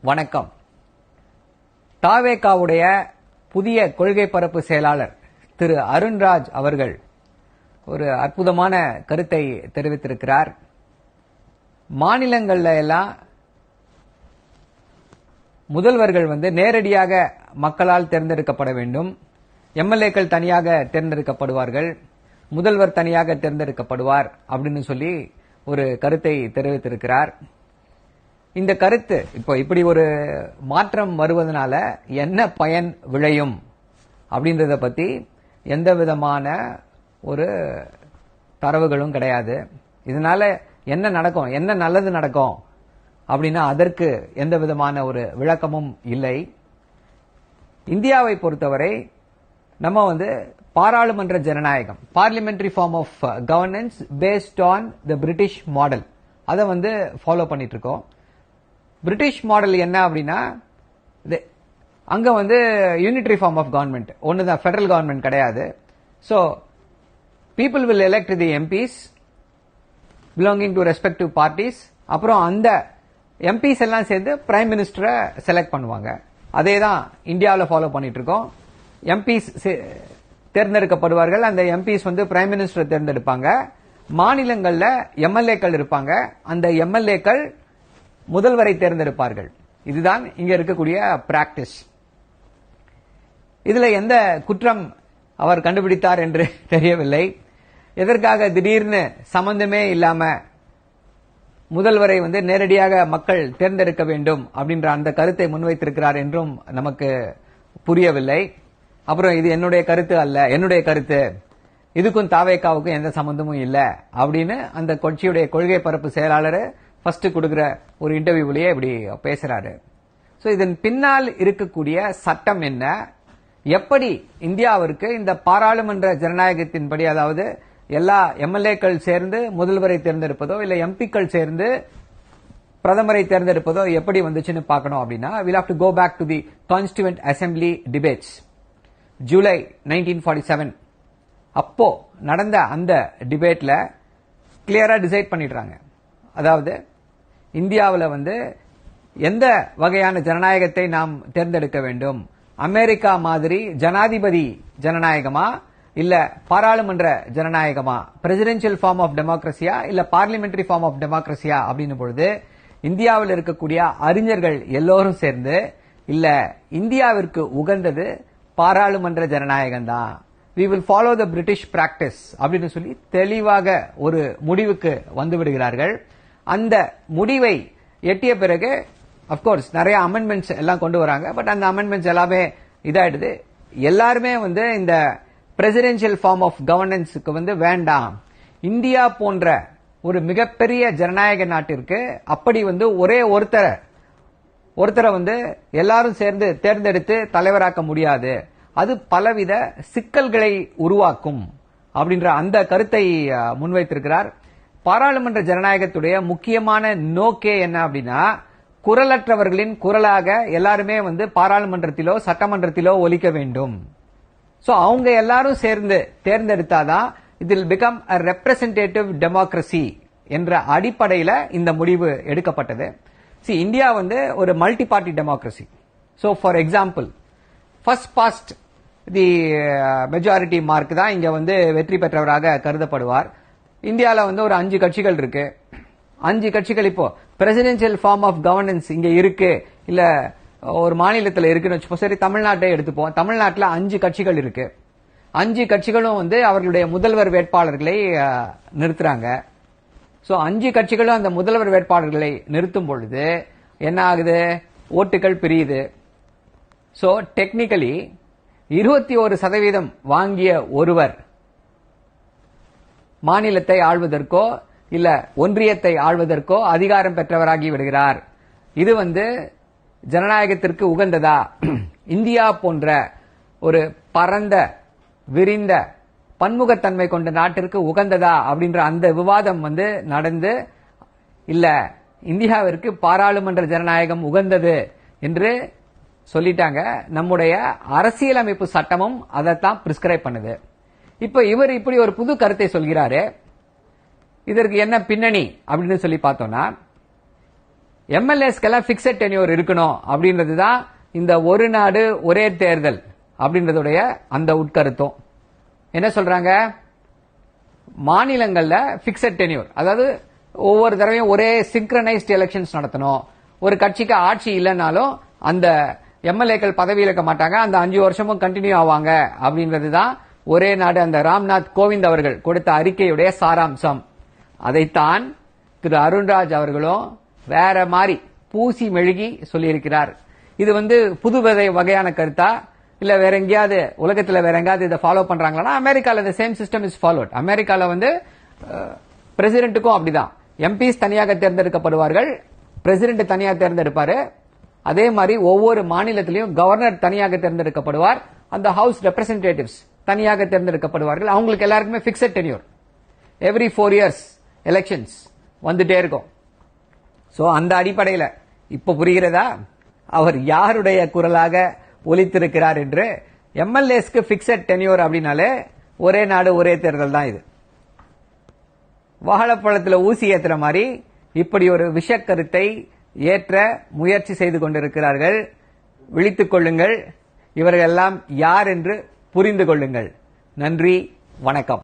வணக்கம். தாவேகாவுடைய புதிய கொள்கை பரப்பு செயலாளர் திரு அருண்ராஜ் அவர்கள் ஒரு அற்புதமான கருத்தை தெரிவித்திருக்கிறார். மாநிலங்கள்ல எல்லாம் முதல்வர்கள் நேரடியாக மக்களால் தேர்ந்தெடுக்கப்பட வேண்டும். எம்எல்ஏக்கள் தனியாக தேர்ந்தெடுக்கப்படுவார்கள், முதல்வர் தனியாக தேர்ந்தெடுக்கப்படுவார் அப்படின்னு சொல்லி ஒரு கருத்தை தெரிவித்திருக்கிறார். இந்த கருத்து இப்படி ஒரு மாற்றம் வருவதனால என்ன பயன் விளையும் அப்படின்றத பத்தி எந்த விதமான ஒரு தரவுகளும் கிடையாது. இதனால என்ன நடக்கும், என்ன நல்லது நடக்கும் அப்படின்னா அதற்கு எந்த விதமான ஒரு விளக்கமும் இல்லை. இந்தியாவை பொறுத்தவரை நம்ம பாராளுமன்ற ஜனநாயகம், parliamentary form of governance based on the British model, அதை ஃபாலோ பண்ணிட்டு இருக்கோம். பிரிட்டிஷ் மாடல் என்ன அப்படின்னா அங்க யூனிட்டரி ஃபார்ம் ஆஃப் கவர்மெண்ட் ஒண்ணுதான், பெடரல் கவர்மெண்ட் கிடையாது. So people will elect the MPs belonging to respective parties. அப்புறம் அந்த எம்பிஸ் எல்லாம் சேர்ந்து பிரைம் மினிஸ்டரை செலக்ட் பண்ணுவாங்க. அதே தான் இந்தியாவில் ஃபாலோ பண்ணிட்டு இருக்கோம். எம்பிஸ் தேர்ந்தெடுக்கப்படுவார்கள், அந்த எம்பிஸ் பிரைம் மினிஸ்டரை தேர்ந்தெடுப்பாங்க. மாநிலங்கள்ல எம்எல்ஏக்கள் இருப்பாங்க, அந்த எம்எல்ஏக்கள் முதல்வரை தேர்ந்தெடுப்பார்கள். இதுதான் இங்க இருக்கக்கூடிய பிராக்டிஸ். இதுல எந்த குற்றம் அவர் கண்டுபிடித்தார் என்று தெரியவில்லை. எதற்காக திடீர்னு சம்பந்தமே இல்லாம முதல்வரை நேரடியாக மக்கள் தேர்ந்தெடுக்க வேண்டும் அப்படின்ற அந்த கருத்தை முன்வைத்திருக்கிறார் என்றும் நமக்கு புரியவில்லை. அப்புறம் இது என்னுடைய கருத்து அல்ல, என்னுடைய கருத்து, இதுக்கும் தாவேகாவுக்கும் எந்த சம்பந்தமும் இல்ல அப்படின்னு அந்த கட்சியுடைய கொள்கை பரப்பு செயலாளர் ஃபர்ஸ்ட் கொடுக்கிற ஒரு இன்டர்வியூலயே இப்படி பேசுறாரு. சோ இதன் பின்னால் இருக்கக்கூடிய சட்டம் என்ன, எப்படி இந்தியாவிற்கு இந்த பாராளுமன்ற ஜனநாயகத்தின்படி, அதாவது எல்லா எம்எல்ஏக்கள் சேர்ந்து முதல்வரை தேர்ந்தெடுப்பதோ இல்ல எம்பிக்கள் சேர்ந்து பிரதமரை தேர்ந்தெடுப்பதோ எப்படி வந்துச்சுன்னு பார்க்கணும் அப்படின்னா we'll have to go back to the Constituent Assembly debates. July 1947 அப்போ நடந்த அந்த டிபேட்ல கிளியரா டிசைட் பண்ணிடுறாங்க. அதாவது இந்தியாவில் எந்த வகையான ஜனநாயகத்தை நாம் தேர்ந்தெடுக்க வேண்டும், அமெரிக்கா மாதிரி ஜனாதிபதி ஜனநாயகமா இல்ல பாராளுமன்ற ஜனநாயகமா, பிரசிடென்சியல் ஃபார்ம் ஆஃப் டெமோக்ரஸியா இல்ல பார்லிமெண்டரி ஃபார்ம் ஆஃப் டெமோக்ரஸியா அப்படின்னு பொழுது இந்தியாவில் இருக்கக்கூடிய அறிஞர்கள் எல்லோரும் சேர்ந்து இல்ல இந்தியாவிற்கு உகந்தது பாராளுமன்ற ஜனநாயகம் தான், we will follow the British practice அப்படின்னு சொல்லி தெளிவாக ஒரு முடிவுக்கு வந்து விடுகிறார்கள். அந்த முடிவை எட்டிய பிறகு அப்கோர்ஸ் நிறைய அமெண்ட்மெண்ட்ஸ் எல்லாம் கொண்டு வராங்க. பட் அந்த அமெண்ட்மெண்ட்ஸ் எல்லாமே இதாயிடுது. எல்லாருமே இந்த பிரசிடென்சியல் ஃபார்ம் ஆஃப் கவர்னன்ஸுக்கு வேண்டாம், இந்தியா போன்ற ஒரு மிகப்பெரிய ஜனநாயக நாட்டிற்கு அப்படி ஒரே ஒருத்தரை எல்லாரும் சேர்ந்து தேர்ந்தெடுத்து தலைவராக்க முடியாது, அது பலவித சிக்கல்களை உருவாக்கும் அப்படின்ற அந்த கருத்தை முன்வைத்திருக்கிறார். பாராளுமன்ற ஜனநாயகத்துடைய முக்கியமான நோக்கே என்ன அப்படின்னா குரலற்றவர்களின் குரலாக எல்லாருமே பாராளுமன்றத்திலோ சட்டமன்றத்திலோ ஒலிக்க வேண்டும். சோ அவங்க எல்லாரும் சேர்ந்து தேர்ந்தெடுத்தாதான் இதில் பிகம் அ ரெப்ரசன்டேட்டிவ் டெமோக்ரசி என்ற அடிப்படையில இந்த முடிவு எடுக்கப்பட்டது. இந்தியா ஒரு multi party democracy. So for example first past the majority mark தான் இங்க வெற்றி பெற்றவராக கருதப்படுவார். இந்தியாவில் ஒரு 5 கட்சிகள் இருக்கு. 5 கட்சிகள் இப்போ பிரசிடென்சியல் ஃபார்ம் ஆஃப் கவர்னன்ஸ் இங்க இருக்கு, இல்ல ஒரு மாநிலத்தில் இருக்குன்னு வச்சுப்போம். சரி, தமிழ்நாட்டை எடுத்துப்போம். தமிழ்நாட்டில் 5 கட்சிகள் இருக்கு. 5 கட்சிகளும் அவர்களுடைய முதல்வர் வேட்பாளர்களை நிறுத்துறாங்க. சோ 5 கட்சிகளும் அந்த முதல்வர் வேட்பாளர்களை நிறுத்தும் பொழுது என்ன ஆகுது, ஓட்டுகள் பிரியுது. சோ டெக்னிக்கலி 21% வாங்கிய ஒருவர் மாநிலத்தை ஆள்வதற்கோ இல்ல ஒன்றியத்தை ஆள்வதற்கோ அதிகாரம் பெற்றவராகி விடுகிறார். இது ஜனநாயகத்திற்கு உகந்ததா, இந்தியா போன்ற ஒரு பரந்த விரிந்த பன்முகத்தன்மை கொண்ட நாட்டிற்கு உகந்ததா அப்படின்ற அந்த விவாதம் நடந்து இல்ல இந்தியாவிற்கு பாராளுமன்ற ஜனநாயகம் உகந்தது என்று சொல்லிட்டாங்க. நம்முடைய அரசியலமைப்பு சட்டமும் அதைத்தான் பிரிஸ்கிரைப் பண்ணுது. இப்ப இவர் இப்படி ஒரு புது கருத்தை சொல்கிறாரு. இதற்கு என்ன பின்னணி அப்படின்னு சொல்லி பார்த்தோம்னா எம்எல்ஏஸ்க்கெல்லாம் பிக்சட் டென்யூர் இருக்கணும் அப்படின்றதுதான் இந்த ஒரு நாடு ஒரே தேர்தல் அப்படின்றதுடைய அந்த உட்கருத்தம். என்ன சொல்றாங்க, மாநிலங்கள்ல பிக்சட் டென்யூர், அதாவது ஒவ்வொரு தடவையும் ஒரே சிங்க்ரனைஸ்ட் எலெக்ஷன்ஸ் நடத்தணும். ஒரு கட்சிக்கு ஆட்சி இல்லைன்னாலும் அந்த எம்எல்ஏக்கள் பதவியில் இருக்க மாட்டாங்க, அந்த 5 வருஷமும் கண்டினியூ ஆவாங்க அப்படின்றதுதான் ஒரே நாடு அந்த ராம்நாத் கோவிந்த் அவர்கள் கொடுத்த அறிக்கையுடைய சாராம்சம். அதைத்தான் திரு அருண்ராஜ் அவர்களும் வேற மாதிரி பூசி மெழுகி சொல்லியிருக்கிறார். இது புது வகையான கருத்தா இல்ல வேற எங்கேயாவது உலகத்துல வேற எங்கேயாவது இதை ஃபாலோ பண்றாங்களா? அமெரிக்கால இந்த சேம் சிஸ்டம் இஸ் ஃபாலோட். அமெரிக்கால பிரசிடென்ட்டுக்கும் அப்படிதான், எம்பிஸ் தனியாக தேர்ந்தெடுக்கப்படுவார்கள், பிரசிடென்ட் தனியாக தேர்ந்தெடுப்பாரு. அதே மாதிரி ஒவ்வொரு மாநிலத்திலையும் கவர்னர் தனியாக தேர்ந்தெடுக்கப்படுவார், அந்த ஹவுஸ் ரெப்ரசன்டேட்டிவ்ஸ் தனியாக தேர்ந்தெடுக்கப்படுவார்கள். அவங்களுக்கு எல்லாருக்குமே fixed tenure, every 4 years elections வந்துட்டே இருக்கும். சோ அந்த அடிப்படையில் இப்ப புரிகிறதா அவர் யாருடைய குரலாக ஒலித்திருக்கிறார் என்று. எம்எல்ஏஸ்க்கு பிக்சட் டென்யூர் அப்படின்னாலே ஒரே நாடு ஒரே தேர்தல் தான். இது வாழைப்பழத்தில் ஊசி ஏத்துற மாதிரி இப்படி ஒரு விஷக்கருத்தை ஏற்ற முயற்சி செய்து கொண்டிருக்கிறார்கள். விழித்துக் கொள்ளுங்கள், இவர்கள் எல்லாம் யார் என்று புரிந்து கொள்ளுங்கள். நன்றி, வணக்கம்.